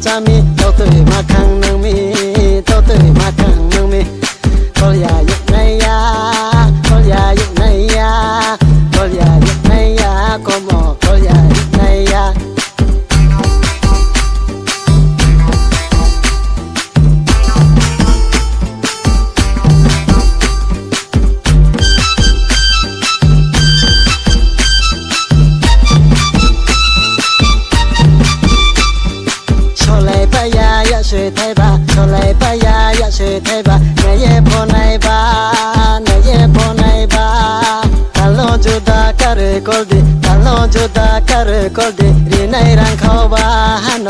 จามีเจ้าตื่นมาขังนังมีเจ้าตื่นมาขังนังมีก็อย่าหยุดในยาก็อย่าหยุดในยาก็อย่าหยุดในยาก็หมอก็อย่าหยุดในยาช่วยไทยบ้าชลายปายาอยากช่วยไทยบ้าเนยพอในบ้าเนยพอในบ้าตลอดจุดาการ์กอลดีตลอดจุดาการ์กอลดีรีในรังเขาบ้าฮันโน